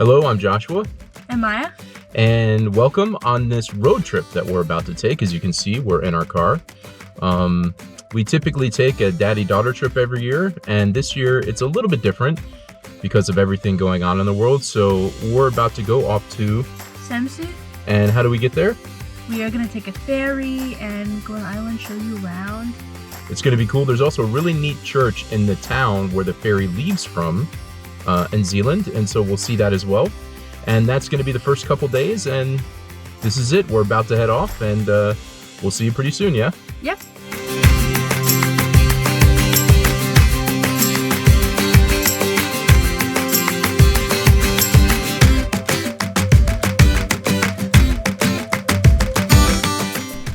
Hello, I'm Joshua. And Maya. And welcome on this road trip that we're about to take. As you can see, we're in our car. We typically take a daddy-daughter trip every year, and this year it's a little bit different because of everything going on in the world. So we're about to go off to Samsø. And how do we get there? We are going to take a ferry and go on an island, show you around. It's going to be cool. There's also a really neat church in the town where the ferry leaves from in Zeeland, and so we'll see that as well. And that's going to be the first couple days, and this is it. We're about to head off, and we'll see you pretty soon, yeah? Yep.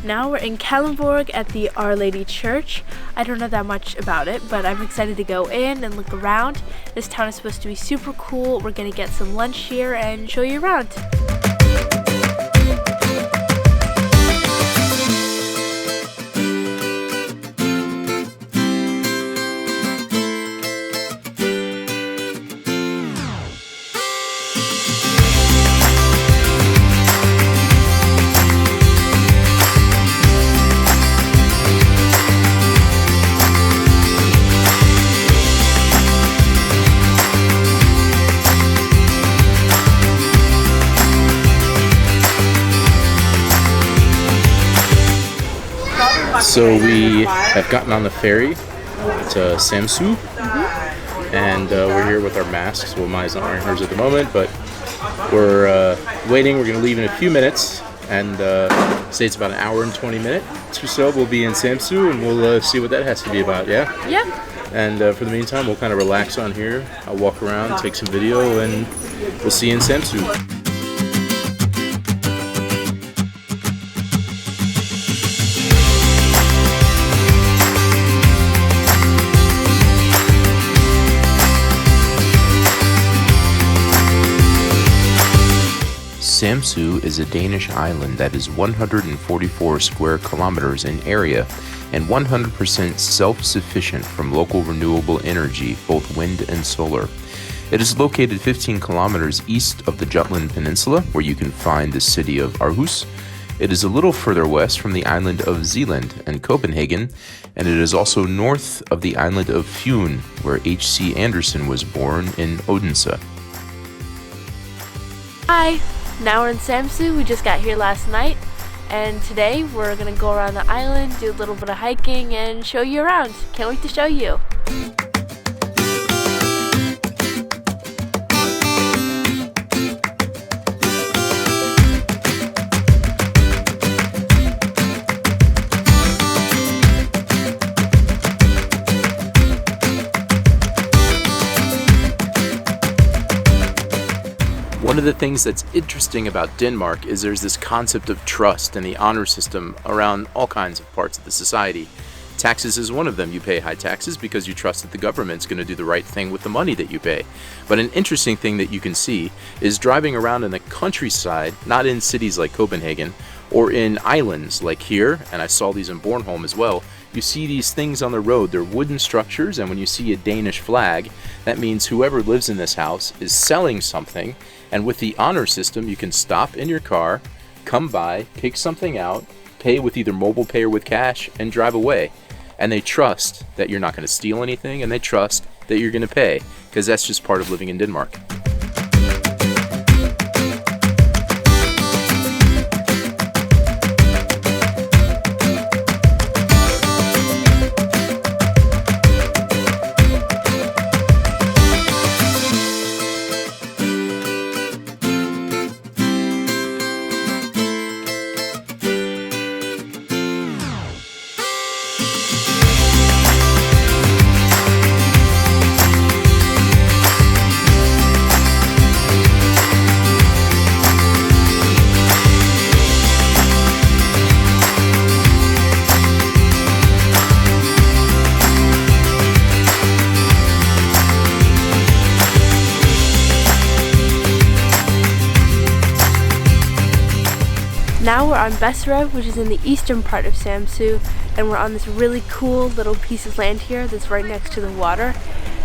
Now we're in Kalundborg at the Our Lady Church. I don't know that much about it, but I'm excited to go in and look around. This town is supposed to be super cool. We're gonna get some lunch here and show you around. So we have gotten on the ferry to Samsø, and we're here with our masks. Well, Maya's not wearing hers at the moment, but we're waiting. We're going to leave in a few minutes, and say it's about an hour and 20 minutes or so. We'll be in Samsø, and we'll see what that has to be about, yeah? Yeah. And for the meantime, we'll kind of relax on here. I'll walk around, take some video, and we'll see you in Samsø. Samsø is a Danish island that is 144 square kilometers in area and 100% self-sufficient from local renewable energy, both wind and solar. It is located 15 kilometers east of the Jutland Peninsula, where you can find the city of Aarhus. It is a little further west from the island of Zeeland and Copenhagen, and it is also north of the island of Fyn, where H.C. Andersen was born in Odense. Hi. Now we're in Samsø. We just got here last night, and today we're gonna go around the island, do a little bit of hiking, and show you around. Can't wait to show you. One of the things that's interesting about Denmark is there's this concept of trust and the honor system around all kinds of parts of the society. Taxes is one of them. You pay high taxes because you trust that the government's going to do the right thing with the money that you pay. But an interesting thing that you can see is driving around in the countryside, not in cities like Copenhagen, or in islands like here, and I saw these in Bornholm as well. You see these things on the road. They're wooden structures, and when you see a Danish flag, that means whoever lives in this house is selling something. And with the honor system, you can stop in your car, come by, pick something out, pay with either mobile pay or with cash, and drive away. And they trust that you're not going to steal anything, and they trust that you're going to pay, because that's just part of living in Denmark. Now we're on Besser Rev, which is in the eastern part of Samsø, and we're on this really cool little piece of land here that's right next to the water,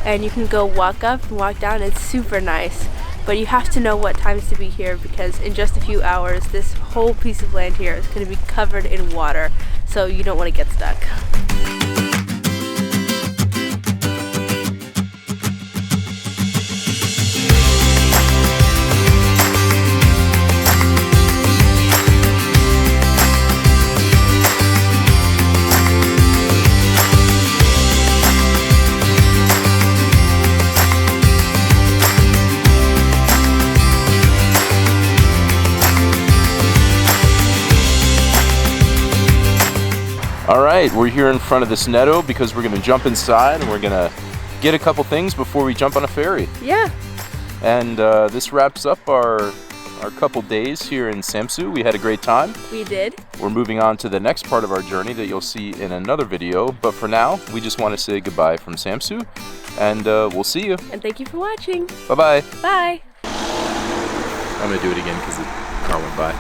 and you can go walk up and walk down. It's super nice. but you have to know what times to be here because in just a few hours this whole piece of land here is going to be covered in water, so you don't want to get stuck. All right, we're here in front of this netto because we're going to jump inside and we're going to get a couple things before we jump on a ferry. Yeah. And this wraps up our couple days here in Samsø. We had a great time. We did. We're moving on to the next part of our journey that you'll see in another video. But for now, we just want to say goodbye from Samsø, and we'll see you. And thank you for watching. Bye-bye. Bye. I'm going to do it again because the car went by.